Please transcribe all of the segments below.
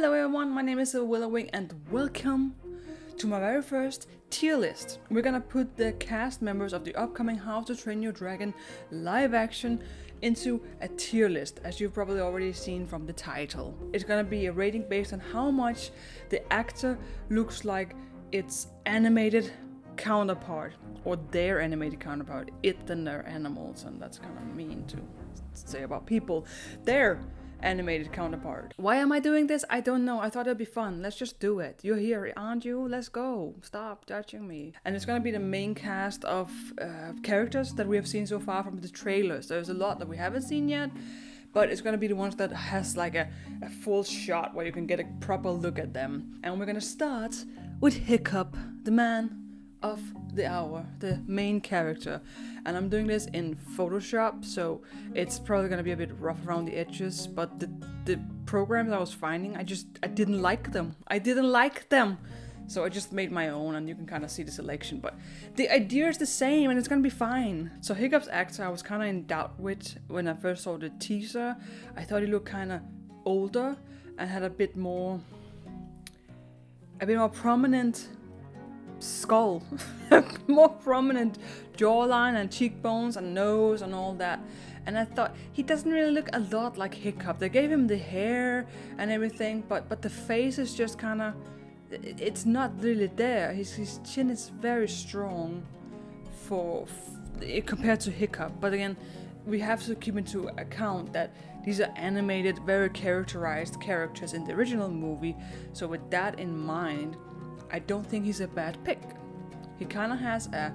Hello everyone, my name is Willowwing and welcome to my very first tier list. We're gonna put the cast members of the upcoming How to Train Your Dragon live action into a tier list, as you've probably already seen from the title. It's gonna be a rating based on how much the actor looks like its animated counterpart, or their animated counterpart. It and their animals, and that's kind of mean to say about people. Their animated counterpart. Why am I doing this? I don't know. I thought it'd be fun. Let's just do it. You're here, aren't you? Let's go. Stop judging me. And it's gonna be the main cast of characters that we have seen so far from the trailers. There's a lot that we haven't seen yet, but it's gonna be the ones that has like a full shot where you can get a proper look at them. And we're gonna start with Hiccup, the man of the hour, the main character. And I'm doing this in Photoshop, so it's probably gonna be a bit rough around the edges, but the programs I was finding, I didn't like them. So I just made my own, and you can kind of see the selection, but the idea is the same and it's gonna be fine. So Hiccup's actor I was kind of in doubt with when I first saw the teaser. I thought he looked kind of older and had a bit more prominent skull, more prominent jawline and cheekbones and nose and all that. And I thought he doesn't really look a lot like Hiccup. They gave him the hair and everything, but the face is just kind of, it's not really there. His chin is very strong compared to Hiccup. But again, we have to keep into account that these are animated, very characterized characters in the original movie. So with that in mind, I don't think he's a bad pick. He kind of has a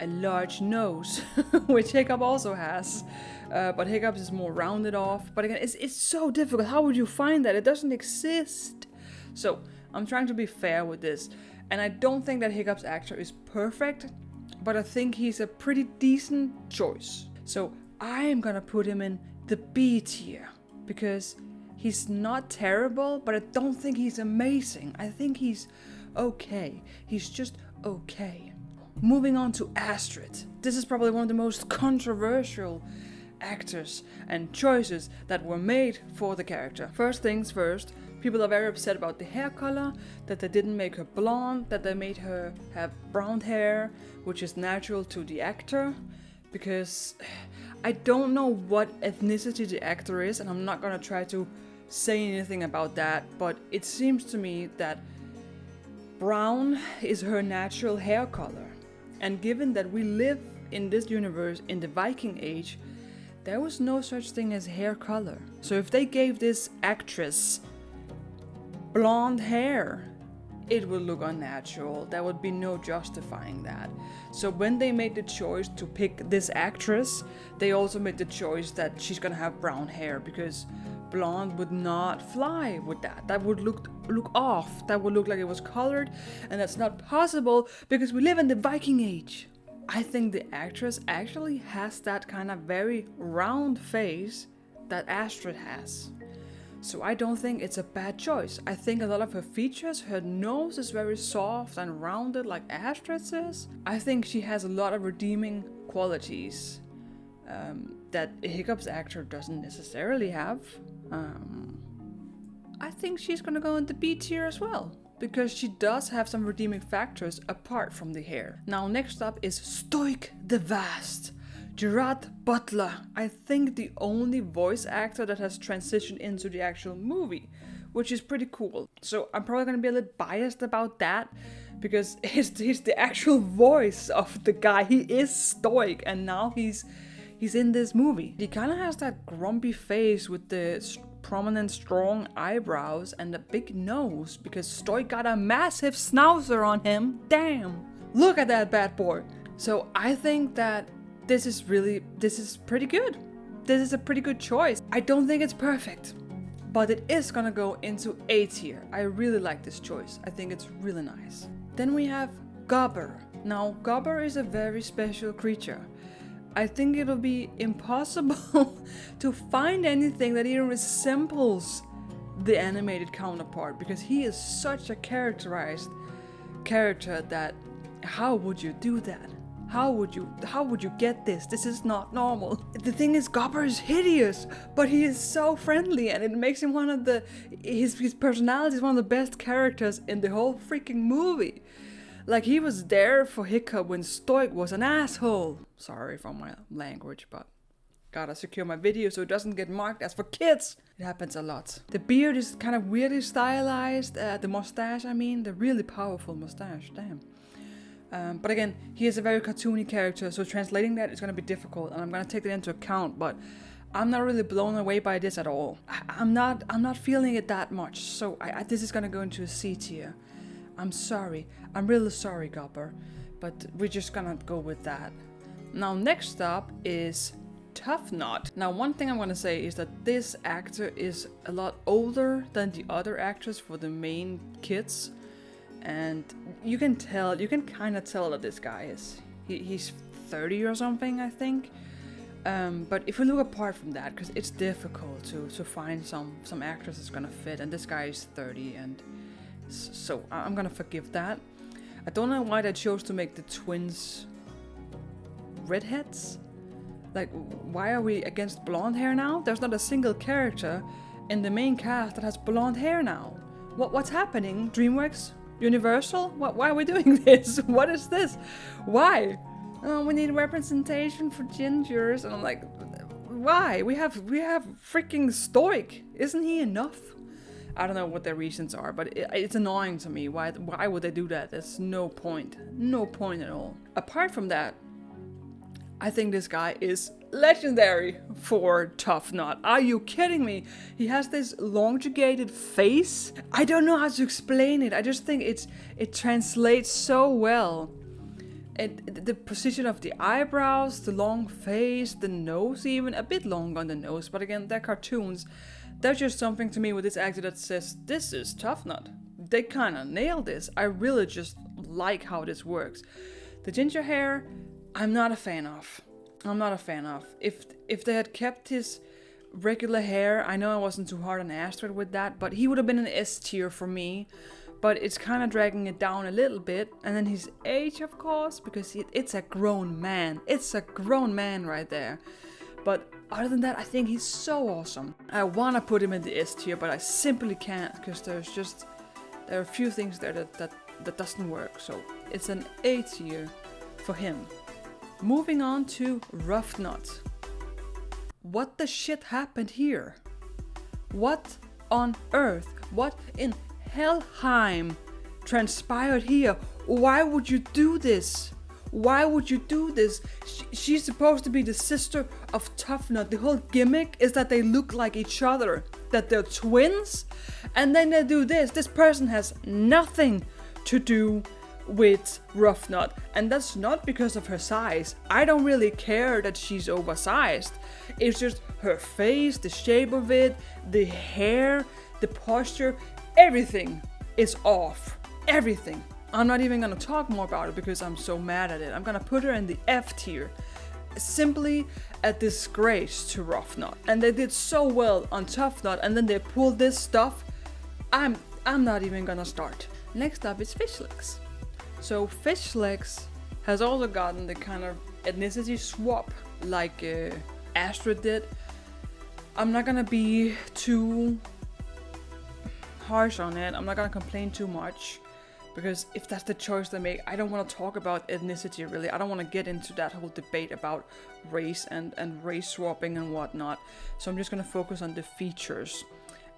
large nose, which Hiccup also has, but Hiccup is more rounded off. But again, it's so difficult. How would you find that? It doesn't exist. So I'm trying to be fair with this, and I don't think that Hiccup's actor is perfect, but I think he's a pretty decent choice. So I am gonna put him in the B tier, because he's not terrible, but I don't think he's amazing. I think he's okay. He's just okay. Moving on to Astrid. This is probably one of the most controversial actors and choices that were made for the character. First things first, people are very upset about the hair color, that they didn't make her blonde, that they made her have brown hair, which is natural to the actor, because I don't know what ethnicity the actor is, and I'm not gonna try to say anything about that, but it seems to me that brown is her natural hair color. And given that we live in this universe in the Viking Age, there was no such thing as hair color. So if they gave this actress blonde hair, it would look unnatural. There would be no justifying that. So when they made the choice to pick this actress, they also made the choice that she's gonna have brown hair, because blonde would not fly with that. That would look off. That would look like it was colored, and that's not possible because we live in the Viking Age. I think the actress actually has that kind of very round face that Astrid has. So I don't think it's a bad choice. I think a lot of her features, her nose is very soft and rounded like Astrid's is. I think she has a lot of redeeming qualities that Hiccup's actor doesn't necessarily have. I think she's gonna go in the B tier as well, because she does have some redeeming factors apart from the hair. Now next up is Stoic the Vast, Gerard Butler. I think the only voice actor that has transitioned into the actual movie, which is pretty cool. So I'm probably gonna be a little biased about that, because he's the actual voice of the guy. He is Stoic, and now he's in this movie. He kind of has that grumpy face with the prominent strong eyebrows and the big nose, because Stoic got a massive schnauzer on him. Damn, look at that bad boy. So I think that this is pretty good. This is a pretty good choice. I don't think it's perfect, but it is gonna go into A tier. I really like this choice. I think it's really nice. Then we have Gobber. Now Gobber is a very special creature. I think it'll be impossible to find anything that even resembles the animated counterpart, because he is such a characterized character that how would you do that? How would you get this? This is not normal. The thing is, Gobber is hideous, but he is so friendly, and it makes him one of his personality is one of the best characters in the whole freaking movie. Like, he was there for Hiccup when Stoic was an asshole. Sorry for my language, but gotta secure my video so it doesn't get marked as for kids. It happens a lot. The beard is kind of weirdly stylized. The mustache, the really powerful mustache, damn. But again, he is a very cartoony character, so translating that is going to be difficult, and I'm going to take that into account, but I'm not really blown away by this at all. I'm not feeling it that much, so this is going to go into a C tier. I'm sorry. I'm really sorry, Gobber, but we're just going to go with that. Now, next up is Toughnut. Now, one thing I'm going to say is that this actor is a lot older than the other actors for the main kids. And you can kind of tell that this guy he's 30 or something, I think. But if we look apart from that, because it's difficult to find some actors that's gonna fit, and this guy is 30, and so I'm gonna forgive that. I don't know why they chose to make the twins redheads. Like, why are we against blonde hair now? There's not a single character in the main cast that has blonde hair now. What's happening? DreamWorks? Universal? Why are we doing this? What is this? Why? Oh, we need representation for gingers. And I'm like, why? We have freaking Stoic. Isn't he enough? I don't know what their reasons are, but it's annoying to me. Why would they do that? There's no point. No point at all. Apart from that, I think this guy is legendary for Toughnut. Are you kidding me? He has this elongated face. I don't know how to explain it. I just think it translates so well. The position of the eyebrows, the long face, the nose, even a bit long on the nose. But again, they're cartoons. There's just something to me with this actor that says, this is Toughnut. They kind of nailed this. I really just like how this works. The ginger hair, I'm not a fan of. If they had kept his regular hair, I know I wasn't too hard on Astrid with that, but he would have been an S tier for me. But it's kind of dragging it down a little bit. And then his age, of course, because it's a grown man. It's a grown man right there. But other than that, I think he's so awesome. I want to put him in the S tier, but I simply can't, because there are a few things there that doesn't work. So it's an A tier for him. Moving on to Roughnut. What the shit happened here? What on earth? What in Helheim transpired here? Why would you do this? Why would you do this? She's supposed to be the sister of Toughnut. The whole gimmick is that they look like each other, that they're twins, and then they do this. This person has nothing to do with Roughnut, and that's not because of her size. I don't really care that she's oversized. It's just her face, the shape of it, the hair, the posture, everything is off. Everything. I'm not even gonna talk more about it because I'm so mad at it. I'm gonna put her in the F tier. Simply a disgrace to Roughnut. And they did so well on Toughnut, and then they pulled this stuff. I'm not even gonna start. Next up is Fishlex. So Fishlex has also gotten the kind of ethnicity swap like Astrid did. I'm not gonna be too harsh on it. I'm not gonna complain too much, because if that's the choice they make, I don't want to talk about ethnicity really. I don't want to get into that whole debate about race and race swapping and whatnot. So I'm just gonna focus on the features.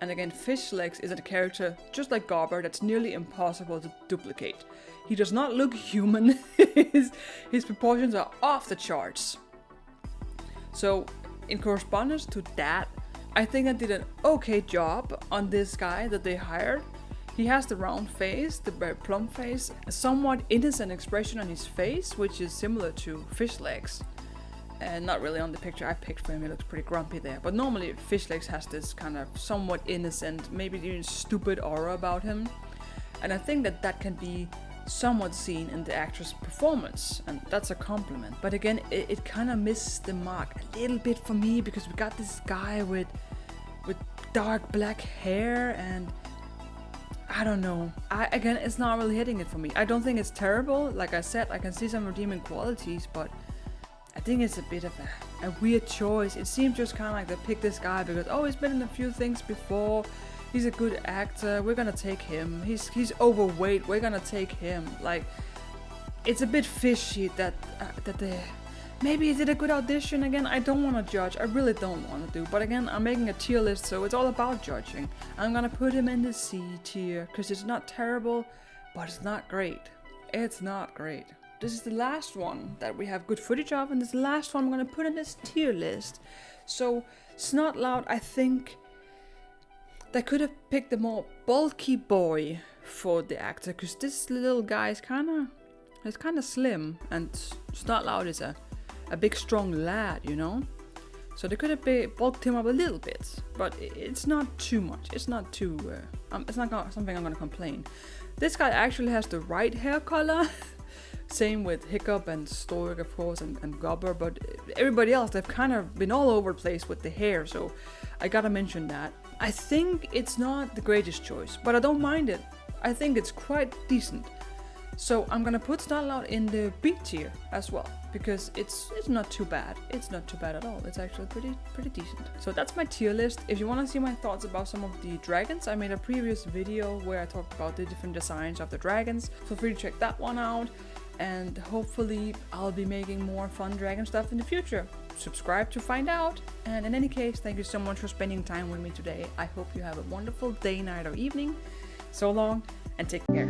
And again, Fishlex is a character just like Gobber that's nearly impossible to duplicate. He does not look human. his proportions are off the charts. So in correspondence to that, I think I did an okay job on this guy that they hired. He has the round face, the very plump face, a somewhat innocent expression on his face, which is similar to Fishlex. And not really on the picture I picked for him, he looks pretty grumpy there. But normally Fishlex has this kind of somewhat innocent, maybe even stupid aura about him. And I think that can be somewhat seen in the actress' performance, and that's a compliment. But again, it kind of missed the mark a little bit for me, because we got this guy with dark black hair, and I don't know. Again, it's not really hitting it for me. I don't think it's terrible. Like I said, I can see some redeeming qualities, but I think it's a bit of a weird choice. It seems just kind of like they picked this guy because, oh, he's been in a few things before. He's a good actor. We're gonna take him. He's overweight. We're gonna take him. Like, it's a bit fishy that they. Maybe he did a good audition. Again, I don't want to judge. I really don't want to do. But again, I'm making a tier list, so it's all about judging. I'm gonna put him in the C tier because it's not terrible, but it's not great. It's not great. This is the last one that we have good footage of, and this is the last one I'm gonna put in this tier list. So, Snot Loud, I think they could have picked a more bulky boy for the actor, because this little guy is kind of slim, and Snot Loud is a big strong lad, you know. So they could have bulked him up a little bit, but it's not too much. It's not too. It's not something I'm gonna complain. This guy actually has the right hair color. Same with Hiccup and Stoic, of course, and Gobber, but everybody else, they've kind of been all over the place with the hair, so I gotta mention that. I think it's not the greatest choice, but I don't mind it. I think it's quite decent. So I'm gonna put Snot Loud in the B tier as well, because it's not too bad. It's not too bad at all. It's actually pretty decent. So that's my tier list. If you want to see my thoughts about some of the dragons, I made a previous video where I talked about the different designs of the dragons. Feel free to check that one out. And hopefully I'll be making more fun dragon stuff in the future. Subscribe to find out. And in any case, thank you so much for spending time with me today. I hope you have a wonderful day, night, or evening. So long, and take care.